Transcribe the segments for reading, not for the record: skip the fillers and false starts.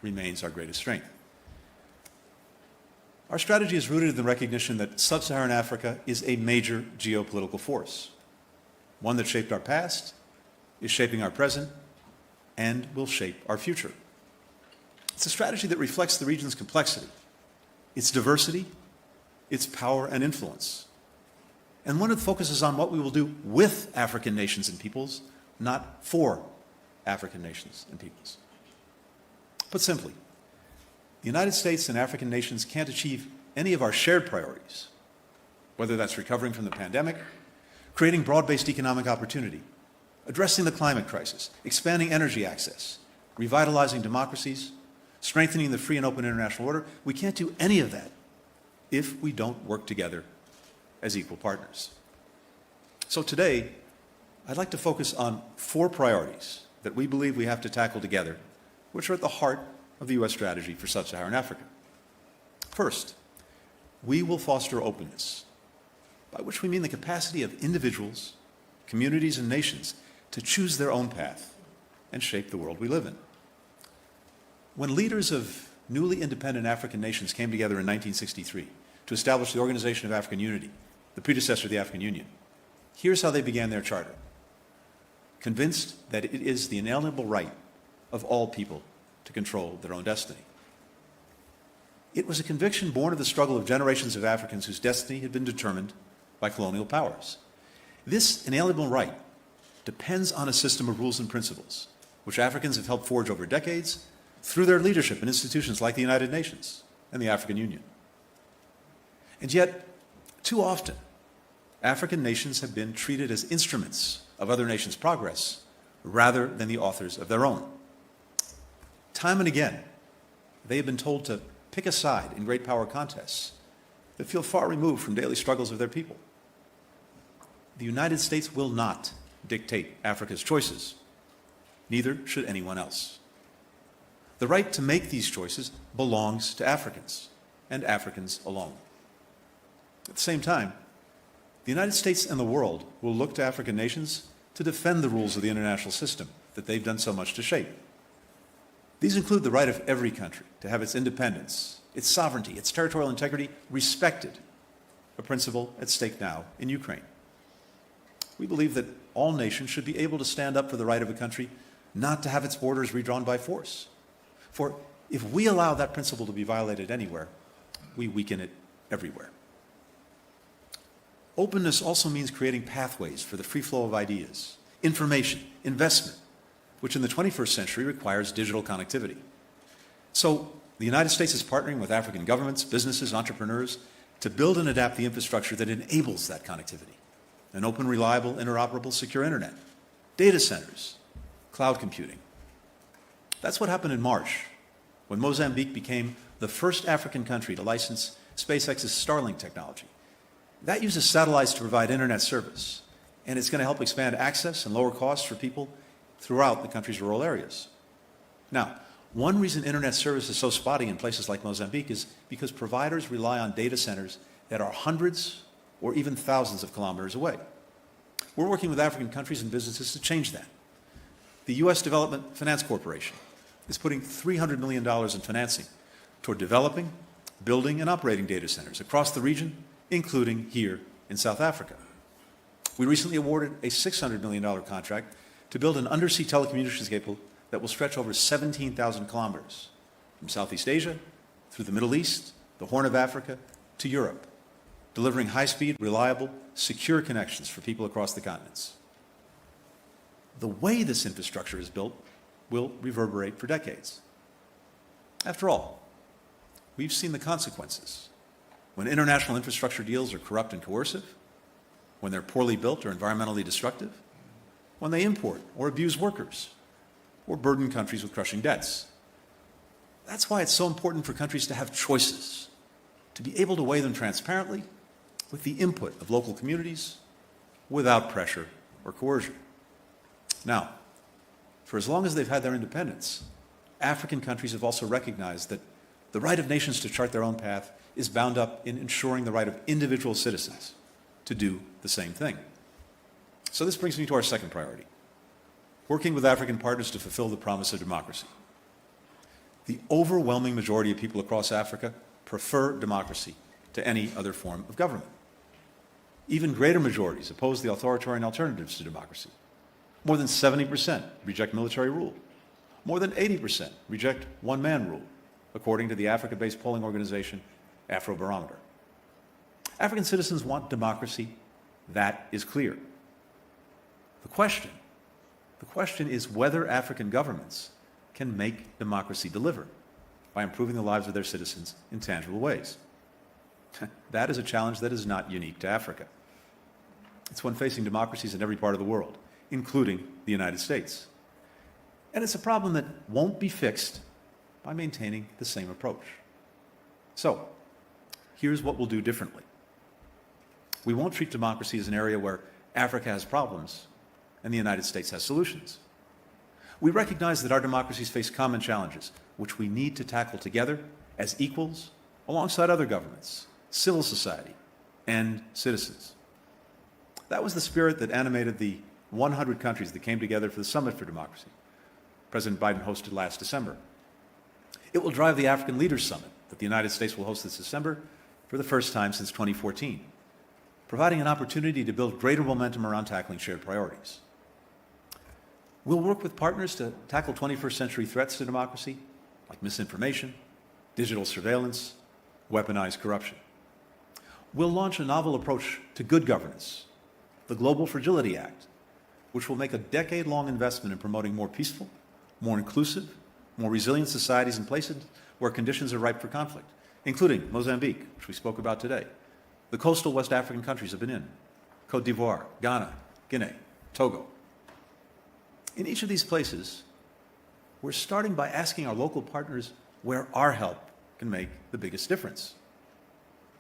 remains our greatest strength. Our strategy is rooted in the recognition that sub-Saharan Africa is a major geopolitical force, one that shaped our past, is shaping our present, and will shape our future. It's a strategy that reflects the region's complexity, its diversity, its power and influence, and one that focuses on what we will do with African nations and peoples, not for African nations and peoples. Put simply, the United States and African nations can't achieve any of our shared priorities, whether that's recovering from the pandemic, creating broad-based economic opportunity, addressing the climate crisis, expanding energy access, revitalizing democracies, strengthening the free and open international order. We can't do any of that if we don't work together as equal partners. So today, I'd like to focus on 4 priorities that we believe we have to tackle together, which are at the heart of the U.S. strategy for sub-Saharan Africa. First, we will foster openness, by which we mean the capacity of individuals, communities, and nations to choose their own path and shape the world we live in. When leaders of newly independent African nations came together in 1963 to establish the Organization of African Unity, the predecessor of the African Union, here's how they began their charter. Convinced that it is the inalienable right of all people to control their own destiny. It was a conviction born of the struggle of generations of Africans whose destiny had been determined by colonial powers. This inalienable right depends on a system of rules and principles, which Africans have helped forge over decades through their leadership in institutions like the United Nations and the African Union. And yet, too often, African nations have been treated as instruments of other nations' progress rather than the authors of their own. Time and again, they have been told to pick a side in great power contests that feel far removed from daily struggles of their people. The United States will not dictate Africa's choices. Neither should anyone else. The right to make these choices belongs to Africans, and Africans alone. At the same time, the United States and the world will look to African nations to defend the rules of the international system that they've done so much to shape. These include the right of every country to have its independence, its sovereignty, its territorial integrity respected, a principle at stake now in Ukraine. We believe that all nations should be able to stand up for the right of a country not to have its borders redrawn by force. For if we allow that principle to be violated anywhere, we weaken it everywhere. Openness also means creating pathways for the free flow of ideas, information, investment, which in the 21st century requires digital connectivity. So the United States is partnering with African governments, businesses, entrepreneurs to build and adapt the infrastructure that enables that connectivity. An open, reliable, interoperable, secure internet, data centers, cloud computing. That's what happened in March, when Mozambique became the first African country to license SpaceX's Starlink technology. That uses satellites to provide internet service, and it's going to help expand access and lower costs for people throughout the country's rural areas. Now, one reason internet service is so spotty in places like Mozambique is because providers rely on data centers that are hundreds or even thousands of kilometers away. We're working with African countries and businesses to change that. The U.S. Development Finance Corporation is putting $300 million in financing toward developing, building, and operating data centers across the region, including here in South Africa. We recently awarded a $600 million contract to build an undersea telecommunications cable that will stretch over 17,000 kilometers from Southeast Asia through the Middle East, the Horn of Africa, to Europe, delivering high-speed, reliable, secure connections for people across the continents. The way this infrastructure is built will reverberate for decades. After all, we've seen the consequences. When international infrastructure deals are corrupt and coercive, when they're poorly built or environmentally destructive, when they import or abuse workers, or burden countries with crushing debts. That's why it's so important for countries to have choices, to be able to weigh them transparently with the input of local communities without pressure or coercion. Now, for as long as they've had their independence, African countries have also recognized that the right of nations to chart their own path is bound up in ensuring the right of individual citizens to do the same thing. So this brings me to our second priority, working with African partners to fulfill the promise of democracy. The overwhelming majority of people across Africa prefer democracy to any other form of government. Even greater majorities oppose the authoritarian alternatives to democracy. More than 70% reject military rule. More than 80% reject one-man rule, according to the Africa-based polling organization Afrobarometer. African citizens want democracy. That is clear. The question is whether African governments can make democracy deliver by improving the lives of their citizens in tangible ways. That is a challenge that is not unique to Africa. It's one facing democracies in every part of the world, including the United States. And it's a problem that won't be fixed by maintaining the same approach. So, here's what we'll do differently. We won't treat democracy as an area where Africa has problems and the United States has solutions. We recognize that our democracies face common challenges, which we need to tackle together as equals alongside other governments, civil society, and citizens. That was the spirit that animated the 100 countries that came together for the Summit for Democracy President Biden hosted last December. It will drive the African Leaders Summit that the United States will host this December for the first time since 2014, providing an opportunity to build greater momentum around tackling shared priorities. We'll work with partners to tackle 21st century threats to democracy, like misinformation, digital surveillance, weaponized corruption. We'll launch a novel approach to good governance, the Global Fragility Act, which will make a decade-long investment in promoting more peaceful, more inclusive, more resilient societies in places where conditions are ripe for conflict, including Mozambique, which we spoke about today. The coastal West African countries have been in, Cote d'Ivoire, Ghana, Guinea, Togo. In each of these places, we're starting by asking our local partners where our help can make the biggest difference.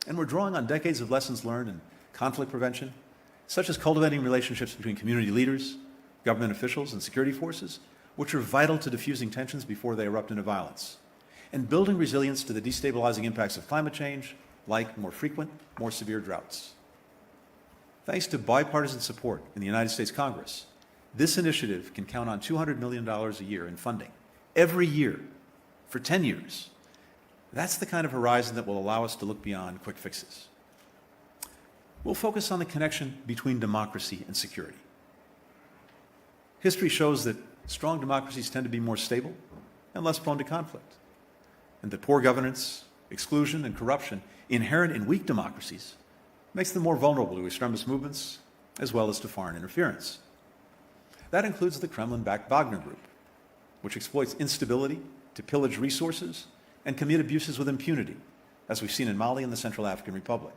And we're drawing on decades of lessons learned in conflict prevention, such as cultivating relationships between community leaders, government officials, and security forces, which are vital to diffusing tensions before they erupt into violence, and building resilience to the destabilizing impacts of climate change, like more frequent, more severe droughts. Thanks to bipartisan support in the United States Congress, this initiative can count on $200 million a year in funding, every year, for 10 years. That's the kind of horizon that will allow us to look beyond quick fixes. We'll focus on the connection between democracy and security. History shows that strong democracies tend to be more stable and less prone to conflict, and that poor governance, exclusion, and corruption inherent in weak democracies makes them more vulnerable to extremist movements as well as to foreign interference. That includes the Kremlin-backed Wagner Group, which exploits instability to pillage resources and commit abuses with impunity, as we've seen in Mali and the Central African Republic.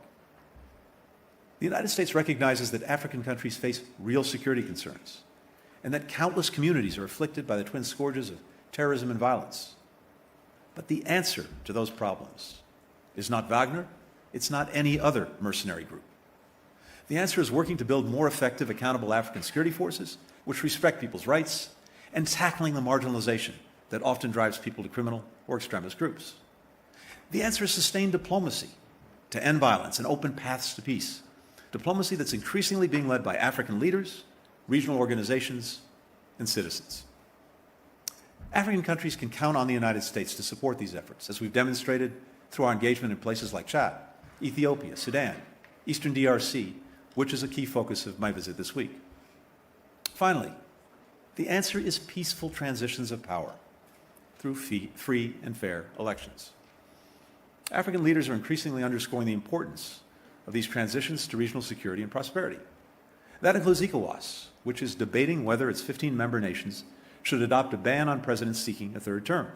The United States recognizes that African countries face real security concerns, and that countless communities are afflicted by the twin scourges of terrorism and violence. But the answer to those problems is not Wagner, it's not any other mercenary group. The answer is working to build more effective, accountable African security forces which respect people's rights, and tackling the marginalization that often drives people to criminal or extremist groups. The answer is sustained diplomacy to end violence and open paths to peace, diplomacy that's increasingly being led by African leaders, regional organizations, and citizens. African countries can count on the United States to support these efforts, as we've demonstrated through our engagement in places like Chad, Ethiopia, Sudan, Eastern DRC, which is a key focus of my visit this week. Finally, the answer is peaceful transitions of power through free and fair elections. African leaders are increasingly underscoring the importance of these transitions to regional security and prosperity. That includes ECOWAS, which is debating whether its 15 member nations should adopt a ban on presidents seeking a third term.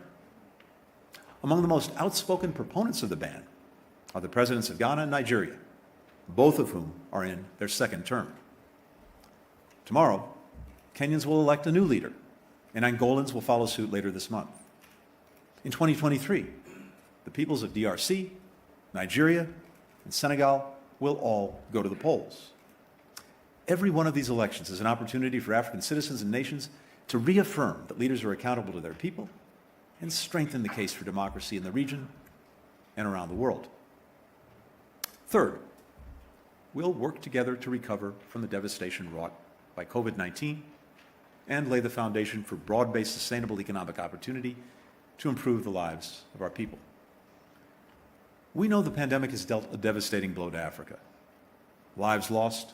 Among the most outspoken proponents of the ban are the presidents of Ghana and Nigeria, both of whom are in their second term. Tomorrow, Kenyans will elect a new leader, and Angolans will follow suit later this month. In 2023, the peoples of DRC, Nigeria, and Senegal will all go to the polls. Every one of these elections is an opportunity for African citizens and nations to reaffirm that leaders are accountable to their people and strengthen the case for democracy in the region and around the world. Third, we'll work together to recover from the devastation wrought by COVID-19 and lay the foundation for broad-based sustainable economic opportunity to improve the lives of our people. We know the pandemic has dealt a devastating blow to Africa. Lives lost,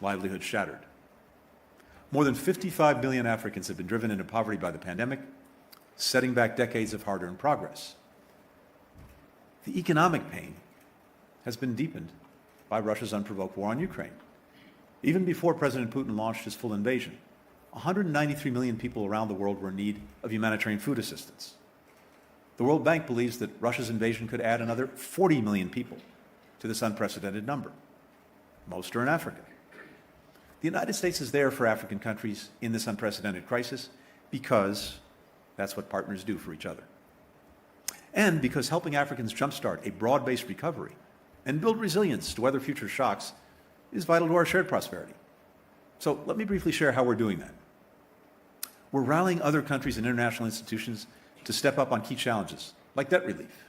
livelihoods shattered. More than 55 million Africans have been driven into poverty by the pandemic, setting back decades of hard-earned progress. The economic pain has been deepened by Russia's unprovoked war on Ukraine. Even before President Putin launched his full invasion, 193 million people around the world were in need of humanitarian food assistance. The World Bank believes that Russia's invasion could add another 40 million people to this unprecedented number. Most are in Africa. The United States is there for African countries in this unprecedented crisis because that's what partners do for each other. And because helping Africans jumpstart a broad-based recovery and build resilience to weather future shocks is vital to our shared prosperity. So let me briefly share how we're doing that. We're rallying other countries and international institutions to step up on key challenges, like debt relief.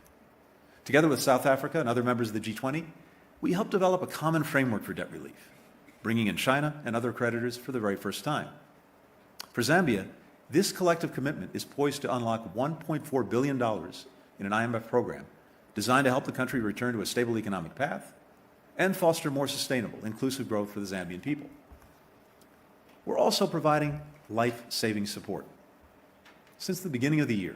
Together with South Africa and other members of the G20, we helped develop a common framework for debt relief, bringing in China and other creditors for the very first time. For Zambia, this collective commitment is poised to unlock $1.4 billion in an IMF program designed to help the country return to a stable economic path and foster more sustainable, inclusive growth for the Zambian people. We're also providing life-saving support. Since the beginning of the year,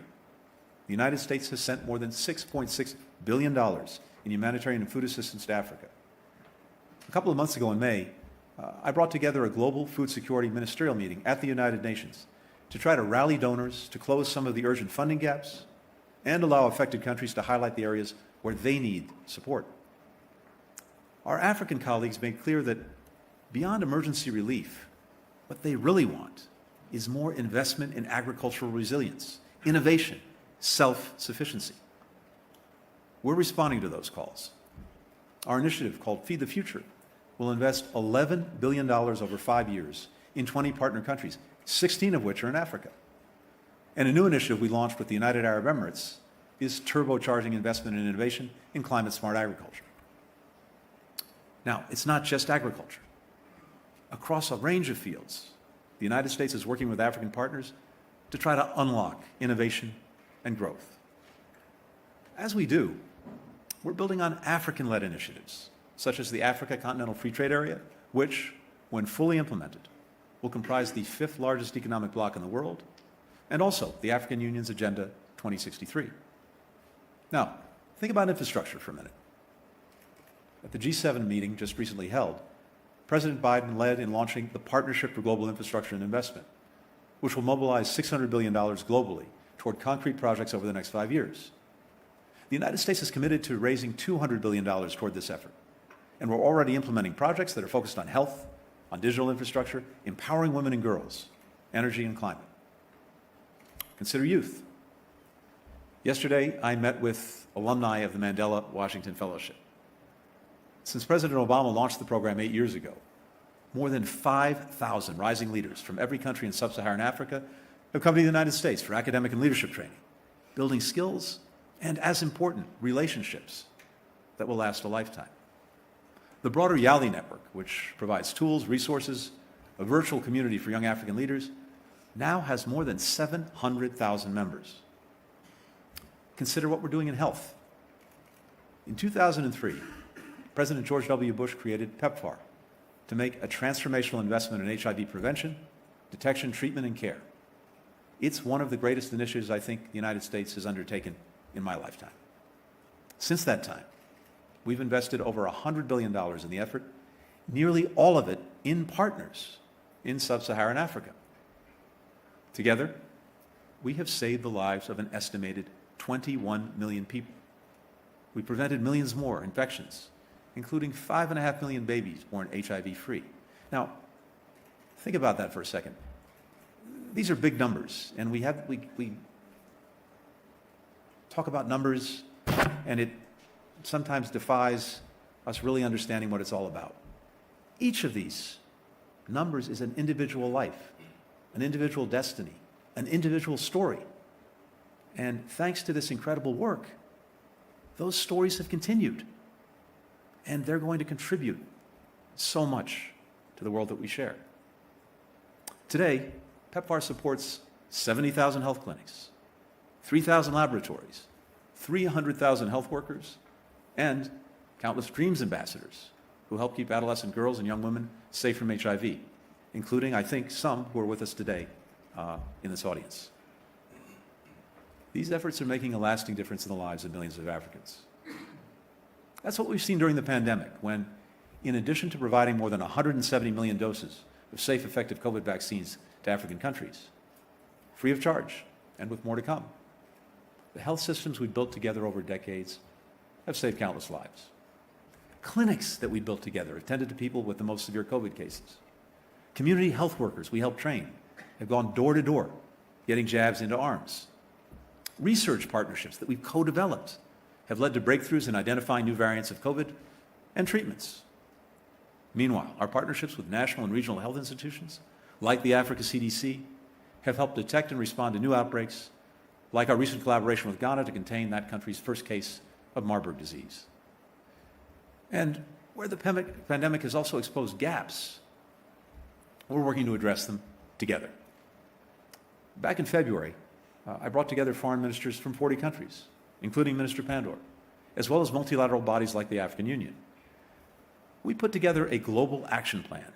the United States has sent more than $6.6 billion in humanitarian and food assistance to Africa. A couple of months ago in May, I brought together a global food security ministerial meeting at the United Nations to try to rally donors to close some of the urgent funding gaps and allow affected countries to highlight the areas where they need support. Our African colleagues made clear that beyond emergency relief, what they really want is more investment in agricultural resilience, innovation, self-sufficiency. We're responding to those calls. Our initiative, called Feed the Future, will invest $11 billion over 5 years in 20 partner countries, 16 of which are in Africa. And a new initiative we launched with the United Arab Emirates is turbocharging investment and innovation in climate-smart agriculture. Now, it's not just agriculture. Across a range of fields, the United States is working with African partners to try to unlock innovation and growth. As we do, we're building on African-led initiatives, such as the Africa Continental Free Trade Area, which, when fully implemented, will comprise the 5th largest economic bloc in the world, and also the African Union's Agenda 2063. Now, think about infrastructure for a minute. At the G7 meeting just recently held, President Biden led in launching the Partnership for Global Infrastructure and Investment, which will mobilize $600 billion globally toward concrete projects over the next 5 years. The United States is committed to raising $200 billion toward this effort, and we're already implementing projects that are focused on health, on digital infrastructure, empowering women and girls, energy and climate. Consider youth. Yesterday, I met with alumni of the Mandela Washington Fellowship. Since President Obama launched the program 8 years ago, more than 5,000 rising leaders from every country in sub-Saharan Africa have come to the United States for academic and leadership training, building skills and, as important, relationships that will last a lifetime. The broader YALI network, which provides tools, resources, a virtual community for young African leaders, now has more than 700,000 members. Consider what we're doing in health. In 2003, President George W. Bush created PEPFAR to make a transformational investment in HIV prevention, detection, treatment, and care. It's one of the greatest initiatives I think the United States has undertaken in my lifetime. Since that time, we've invested over $100 billion in the effort, nearly all of it in partners in sub-Saharan Africa. Together, we have saved the lives of an estimated 21 million people. We prevented millions more infections, including 5.5 million babies born HIV-free. Now, think about that for a second. These are big numbers, and we talk about numbers, and it sometimes defies us really understanding what it's all about. Each of these numbers is an individual life, an individual destiny, an individual story. And thanks to this incredible work, those stories have continued. And they're going to contribute so much to the world that we share. Today, PEPFAR supports 70,000 health clinics, 3,000 laboratories, 300,000 health workers, and countless DREAMS ambassadors who help keep adolescent girls and young women safe from HIV, including, I think, some who are with us today in this audience. These efforts are making a lasting difference in the lives of millions of Africans. That's what we've seen during the pandemic, when, in addition to providing more than 170 million doses of safe, effective COVID vaccines to African countries, free of charge and with more to come, the health systems we built together over decades have saved countless lives. Clinics that we built together attended to people with the most severe COVID cases. Community health workers we helped train have gone door to door, getting jabs into arms. Research partnerships that we've co-developed have led to breakthroughs in identifying new variants of COVID and treatments. Meanwhile, our partnerships with national and regional health institutions, like the Africa CDC, have helped detect and respond to new outbreaks, like our recent collaboration with Ghana to contain that country's first case of Marburg disease. And where the pandemic has also exposed gaps, we're working to address them together. Back in February, I brought together foreign ministers from 40 countries, including Minister Pandor, as well as multilateral bodies like the African Union. We put together a global action plan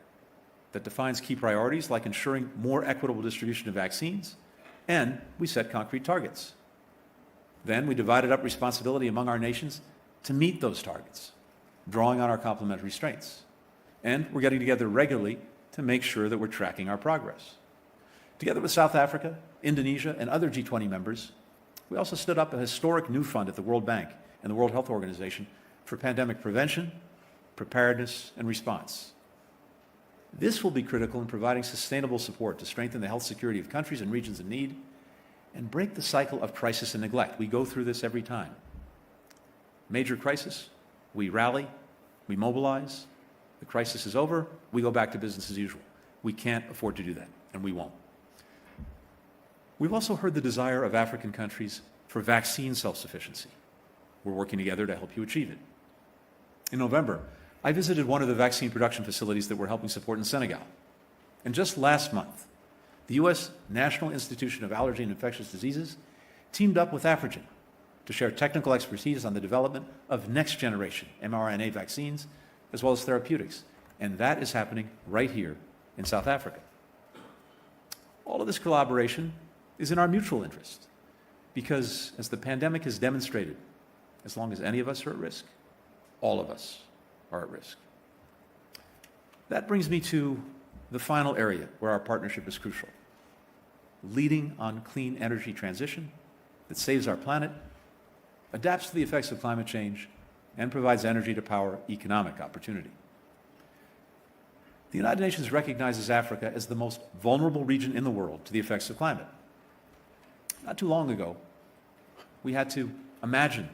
that defines key priorities like ensuring more equitable distribution of vaccines, and we set concrete targets. Then we divided up responsibility among our nations to meet those targets, drawing on our complementary strengths. And we're getting together regularly to make sure that we're tracking our progress. Together with South Africa, Indonesia, and other G20 members, we also stood up a historic new fund at the World Bank and the World Health Organization for pandemic prevention, preparedness, and response. This will be critical in providing sustainable support to strengthen the health security of countries and regions in need and break the cycle of crisis and neglect. We go through this every time. Major crisis, we rally, we mobilize. The crisis is over, we go back to business as usual. We can't afford to do that, and we won't. We've also heard the desire of African countries for vaccine self-sufficiency. We're working together to help you achieve it. In November, I visited one of the vaccine production facilities that we're helping support in Senegal. And just last month, the U.S. National Institute of Allergy and Infectious Diseases teamed up with Afrigen to share technical expertise on the development of next-generation mRNA vaccines, as well as therapeutics. And that is happening right here in South Africa. All of this collaboration is in our mutual interest, because as the pandemic has demonstrated, as long as any of us are at risk, all of us are at risk. That brings me to the final area where our partnership is crucial: leading on clean energy transition that saves our planet, adapts to the effects of climate change, and provides energy to power economic opportunity. The United Nations recognizes Africa as the most vulnerable region in the world to the effects of climate. Not too long ago, we had to imagine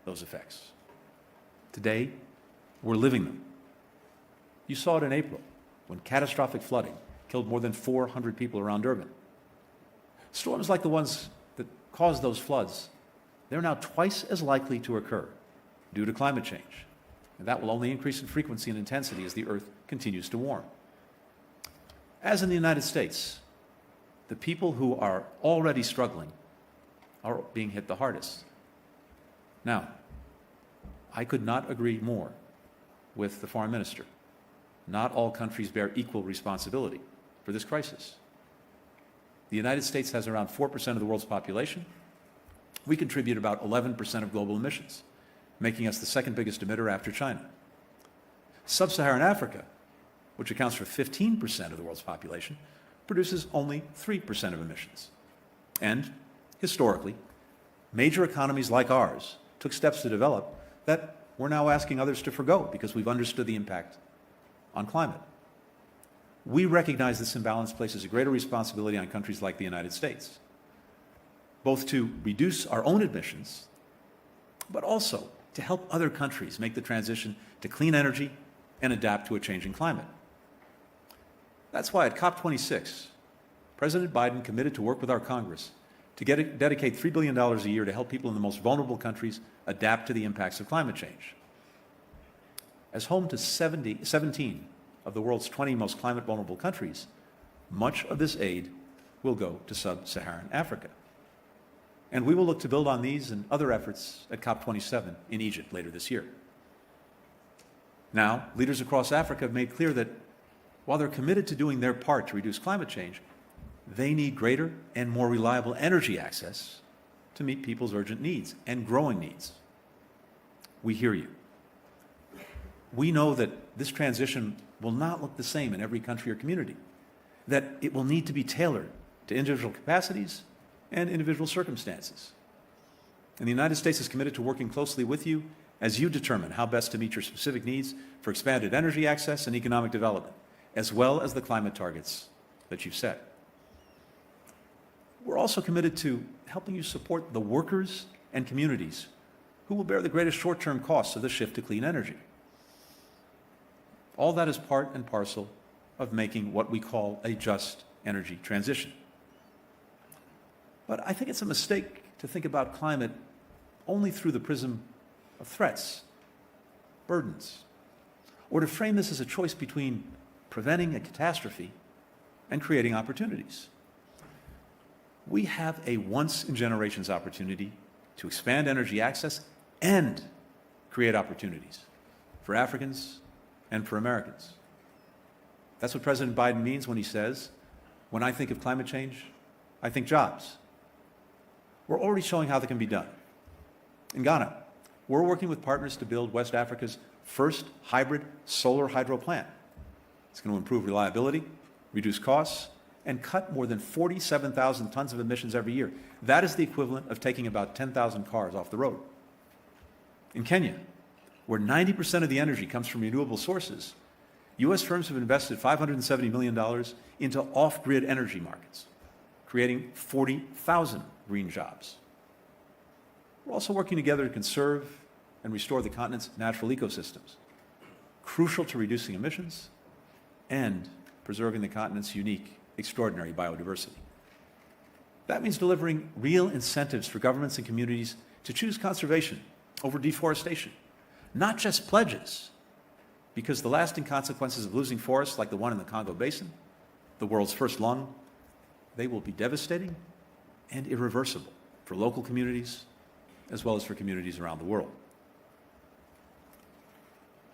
those effects. Today, we're living them. You saw it in April, when catastrophic flooding killed more than 400 people around Durban. Storms like the ones that caused those floods, they're now twice as likely to occur due to climate change. And that will only increase in frequency and intensity as the Earth continues to warm. As in the United States, the people who are already struggling are being hit the hardest. Now, I could not agree more with the foreign minister. Not all countries bear equal responsibility for this crisis. The United States has around 4% of the world's population. We contribute about 11% of global emissions, making us the second biggest emitter after China. Sub-Saharan Africa, which accounts for 15% of the world's population, produces only 3% of emissions. And, historically, major economies like ours took steps to develop that we're now asking others to forgo because we've understood the impact on climate. We recognize this imbalance places a greater responsibility on countries like the United States, both to reduce our own emissions, but also to help other countries make the transition to clean energy and adapt to a changing climate. That's why at COP26, President Biden committed to work with our Congress to dedicate $3 billion a year to help people in the most vulnerable countries adapt to the impacts of climate change. As home to 17 of the world's 20 most climate vulnerable countries, much of this aid will go to sub-Saharan Africa. And we will look to build on these and other efforts at COP27 in Egypt later this year. Now, leaders across Africa have made clear that while they're committed to doing their part to reduce climate change, they need greater and more reliable energy access to meet people's urgent needs and growing needs. We hear you. We know that this transition will not look the same in every country or community, that it will need to be tailored to individual capacities and individual circumstances. And the United States is committed to working closely with you as you determine how best to meet your specific needs for expanded energy access and economic development, as well as the climate targets that you've set. We're also committed to helping you support the workers and communities who will bear the greatest short-term costs of the shift to clean energy. All that is part and parcel of making what we call a just energy transition. But I think it's a mistake to think about climate only through the prism of threats, burdens, or to frame this as a choice between preventing a catastrophe and creating opportunities. We have a once-in-generations opportunity to expand energy access and create opportunities for Africans and for Americans. That's what President Biden means when he says, when I think of climate change, I think jobs. We're already showing how that can be done. In Ghana, we're working with partners to build West Africa's first hybrid solar hydro plant. It's going to improve reliability, reduce costs, and cut more than 47,000 tons of emissions every year. That is the equivalent of taking about 10,000 cars off the road. In Kenya, where 90% of the energy comes from renewable sources, U.S. firms have invested $570 million into off-grid energy markets, creating 40,000 green jobs. We're also working together to conserve and restore the continent's natural ecosystems, crucial to reducing emissions and preserving the continent's unique, extraordinary biodiversity. That means delivering real incentives for governments and communities to choose conservation over deforestation, not just pledges, because the lasting consequences of losing forests like the one in the Congo Basin, the world's first lung, they will be devastating and irreversible for local communities as well as for communities around the world.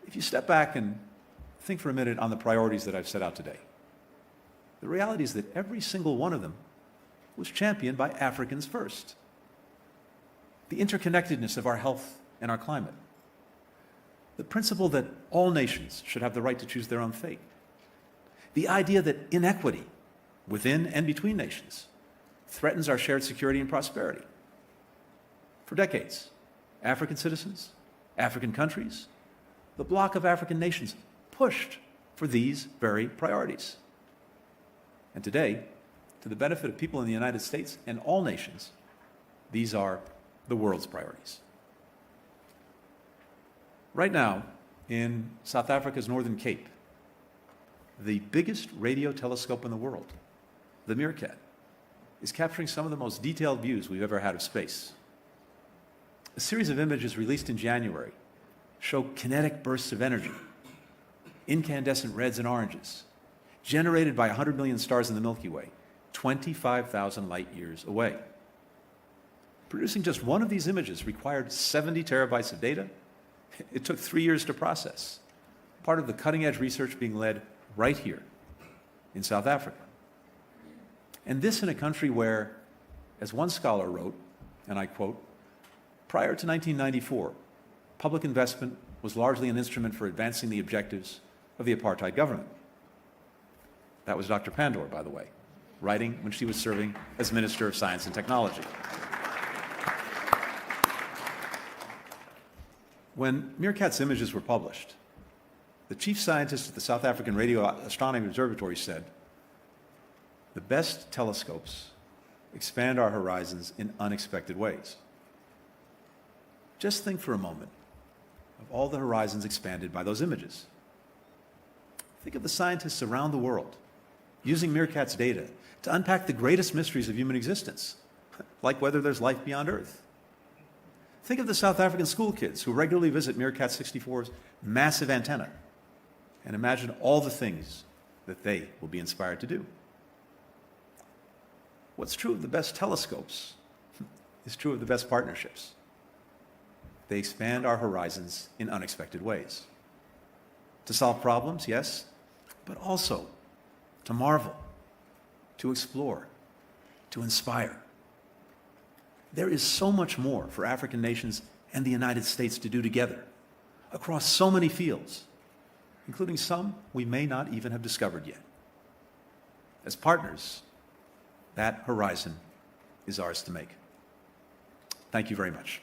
If you step back and think for a minute on the priorities that I've set out today, the reality is that every single one of them was championed by Africans first. The interconnectedness of our health and our climate, the principle that all nations should have the right to choose their own fate, the idea that inequity within and between nations threatens our shared security and prosperity. For decades, African citizens, African countries, the bloc of African nations pushed for these very priorities. And today, to the benefit of people in the United States and all nations, these are the world's priorities. Right now, in South Africa's Northern Cape, the biggest radio telescope in the world, the Meerkat, is capturing some of the most detailed views we've ever had of space. A series of images released in January show kinetic bursts of energy, incandescent reds and oranges, generated by 100 million stars in the Milky Way, 25,000 light years away. Producing just one of these images required 70 terabytes of data. It took 3 years to process, part of the cutting-edge research being led right here in South Africa. And this in a country where, as one scholar wrote, and I quote, prior to 1994, public investment was largely an instrument for advancing the objectives of the apartheid government. That was Dr. Pandor, by the way, writing when she was serving as Minister of Science and Technology. When Meerkat's images were published, the chief scientist at the South African Radio Astronomy Observatory said, "The best telescopes expand our horizons in unexpected ways." Just think for a moment of all the horizons expanded by those images. Think of the scientists around the world using Meerkat's data to unpack the greatest mysteries of human existence, like whether there's life beyond Earth. Think of the South African school kids who regularly visit Meerkat 64's massive antenna and imagine all the things that they will be inspired to do. What's true of the best telescopes is true of the best partnerships. They expand our horizons in unexpected ways. To solve problems, yes, but also to marvel, to explore, to inspire. There is so much more for African nations and the United States to do together across so many fields, including some we may not even have discovered yet. As partners, that horizon is ours to make. Thank you very much.